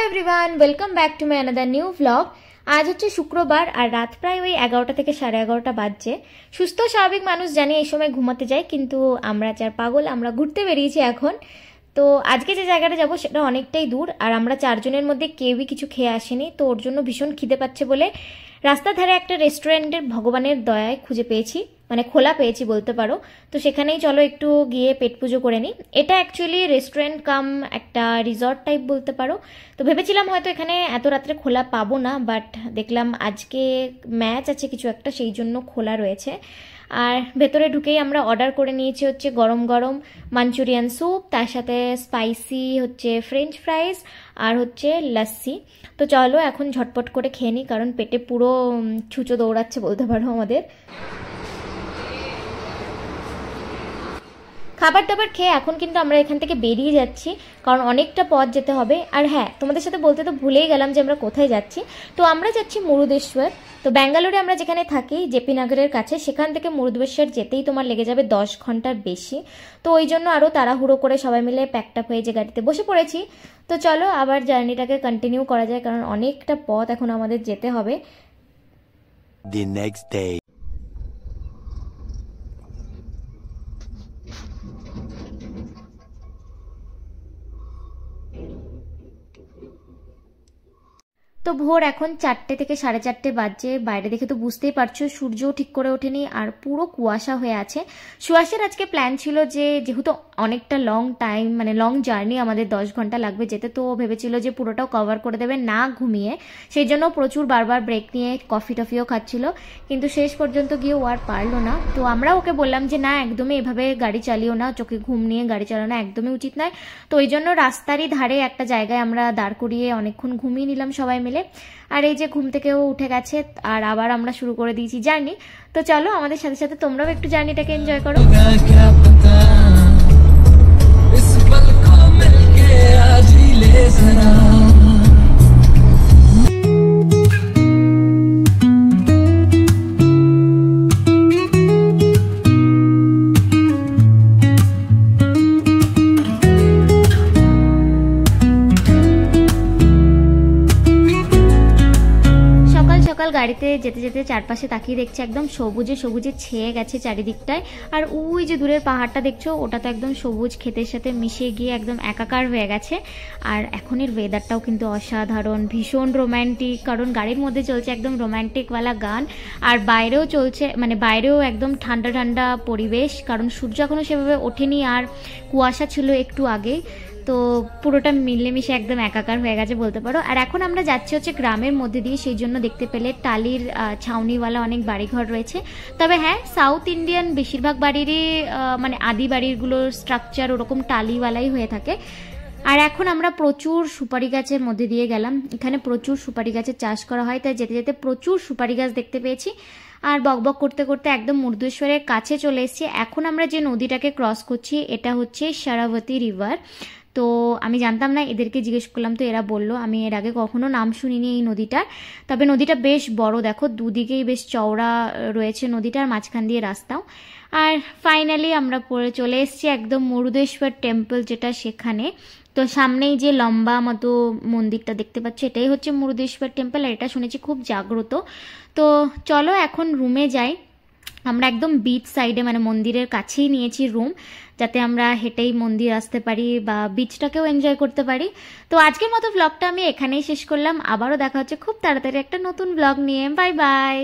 Everyone, welcome back to my another new vlog. আজ হচ্ছে শুক্রবার আর রাত প্রায় ওই 11টা থেকে 11:30 বাজছে। সুস্থ স্বাভাবিক মানুষ জানি এই সময় ঘুমাতে যায়, কিন্তু আমরা যার পাগল আমরা ঘুরতে বেরিয়েছি এখন। তো আজকে যে জায়গাটা যাব সেটা অনেকটাই দূর, আর আমরা চারজনের মধ্যে কেউই কিছু খেয়ে আসেনি। তো ওর জন্য ভীষণ খিদে পাচ্ছে বলে রাস্তার ধারে একটা রেস্টুরেন্টের ভগবানের দয়ায় খুঁজে পেয়েছি, মানে খোলা পেয়েছি বলতে পারো। তো সেখানেই চলো একটু গিয়ে পেট পুজো করে নিই। এটা অ্যাকচুয়ালি রেস্টুরেন্ট কাম একটা রিসর্ট টাইপ বলতে পারো। তো ভেবেছিলাম হয়তো এখানে এত রাত্রে খোলা পাবো না, বাট দেখলাম আজকে ম্যাচ আছে কিছু একটা, সেই জন্য খোলা রয়েছে। আর ভেতরে ঢুকেই আমরা অর্ডার করে নিয়েছি হচ্ছে গরম গরম মাঞ্চুরিয়ান স্যুপ, তার সাথে স্পাইসি হচ্ছে ফ্রেঞ্চ ফ্রাইজ আর হচ্ছে লাস্সি। তো চলো এখন ঝটপট করে খেয়ে নিই, কারণ পেটে পুরো ছুঁচো দৌড়াচ্ছে বলতে পারো আমাদের। খাবার দাবার খেয়ে এখন কিন্তু আমরা এখান থেকে বেরিয়ে যাচ্ছি, কারণ অনেকটা পথ যেতে হবে। আর হ্যাঁ, তোমাদের সাথে বলতে তো ভুলেই গেলাম যে আমরা কোথায় যাচ্ছি। তো আমরা যাচ্ছি মুরুদেশ্বর। তো ব্যাঙ্গালোরে আমরা যেখানে থাকি জেপি নগরের কাছে, সেখান থেকে মুরুদেশ্বর যেতেই তোমার লেগে যাবে 10 ঘন্টার বেশি। তো ওই জন্য আরও তাড়াহুড়ো করে সবাই মিলে প্যাকটাপ হয়ে যে গাড়িতে বসে পড়েছি। তো চলো আবার জার্নিটাকে কন্টিনিউ করা যায়, কারণ অনেকটা পথ এখন আমাদের যেতে হবে। The next day. তো ভোর এখন 4টে থেকে 4:30 বাজছে। বাইরে দেখে তো বুঝতেই পারছো সূর্যও ঠিক করে ওঠেনি আর পুরো কুয়াশা হয়ে আছে। সুয়াসের আজকে প্ল্যান ছিল যে যেহেতু অনেকটা লং টাইম, মানে লং জার্নি, আমাদের 10 ঘন্টা লাগবে যেতে, তো ভেবেছিল যে পুরোটাও কভার করে দেবে না ঘুমিয়ে। সেই জন্য প্রচুর বারবার ব্রেক নিয়ে কফি টফিও খাচ্ছিল, কিন্তু শেষ পর্যন্ত গিয়ে ও আর পারলো না। তো আমরা ওকে বললাম যে না, একদমই এভাবে গাড়ি চালিও না, চোখে ঘুম নিয়ে গাড়ি চালানো একদমই উচিত নয়। তো ওই জন্য রাস্তারই ধারে একটা জায়গায় আমরা দাঁড় করিয়ে অনেকক্ষণ ঘুমিয়ে নিলাম সবাই মিলে। আর এই যে ঘুম থেকেও উঠে গেছে আর আবার আমরা শুরু করে দিয়েছি জার্নি। তো চলো আমাদের সাথে সাথে তোমরাও একটু জার্নিটাকে এনজয় করো। গাড়িতে যেতে যেতে চারপাশে তাকিয়ে দেখছে একদম সবুজে সবুজে ছেয়ে গেছে চারিদিকটায়। আর ওই যে দূরের পাহাড়টা দেখছো, ওটা তো একদম সবুজ ক্ষেতের সাথে মিশে গিয়ে একদম একাকার হয়ে গেছে। আর এখনের ওয়েদারটাও কিন্তু অসাধারণ, ভীষণ রোম্যান্টিক, কারণ গাড়ির মধ্যে চলছে একদম রোম্যান্টিকওয়ালা গান। আর বাইরেও চলছে, মানে বাইরেও একদম ঠান্ডা ঠান্ডা পরিবেশ, কারণ সূর্য এখনও সেভাবে ওঠেনি আর কুয়াশা ছিল একটু আগে। তো পুরোটা মিলেমিশে একদম একাকার হয়ে গেছে বলতে পারো। আর এখন আমরা যাচ্ছি হচ্ছে গ্রামের মধ্যে দিয়ে, সেই জন্য দেখতে পেলে টালির ছাউনিওয়ালা অনেক বাড়িঘর রয়েছে। তবে হ্যাঁ, সাউথ ইন্ডিয়ান বেশিরভাগ বাড়িরই মানে আদি বাড়িগুলোর স্ট্রাকচার ওরকম টালিওয়ালাই হয়ে থাকে। আর এখন আমরা প্রচুর সুপারি গাছের মধ্যে দিয়ে গেলাম। এখানে প্রচুর সুপারি গাছের চাষ করা হয়, তাই যেতে যেতে প্রচুর সুপারি গাছ দেখতে পেয়েছি। আর বকবক করতে করতে একদম মুরুদেশ্বরের কাছে চলে এসেছি। এখন আমরা যে নদীটাকে ক্রস করছি এটা হচ্ছে শারাবতী রিভার। তো আমি জানতাম না, এদেরকে জিজ্ঞেস করলাম তো এরা বললো, আমি এর আগে কখনো নাম শুনিনি এই নদীটার। তবে নদীটা বেশ বড়, দেখো দুদিকেই বেশ চওড়া রয়েছে নদীটার, মাঝখান দিয়ে রাস্তাও। আর ফাইনালি আমরা পরে চলে এসেছি একদম মুরুদেশ্বর টেম্পল যেটা সেখানে। তো সামনেই যে লম্বা মতো মন্দিরটা দেখতে পাচ্ছ এটাই হচ্ছে মুরুদেশ্বর টেম্পল, আর এটা শুনেছি খুব জাগ্রত। তো চলো এখন রুমে যাই। আমরা একদম বিচ সাইডে, মানে মন্দিরের কাছেই নিয়েছি রুম, যাতে আমরা হেঁটেই মন্দির আসতে পারি বা বিচটাকেও এনজয় করতে পারি। তো আজকের মতো ব্লগটা আমি এখানেই শেষ করলাম। আবারও দেখা হচ্ছে খুব তাড়াতাড়ি একটা নতুন ব্লগ নিয়ে। Bye bye.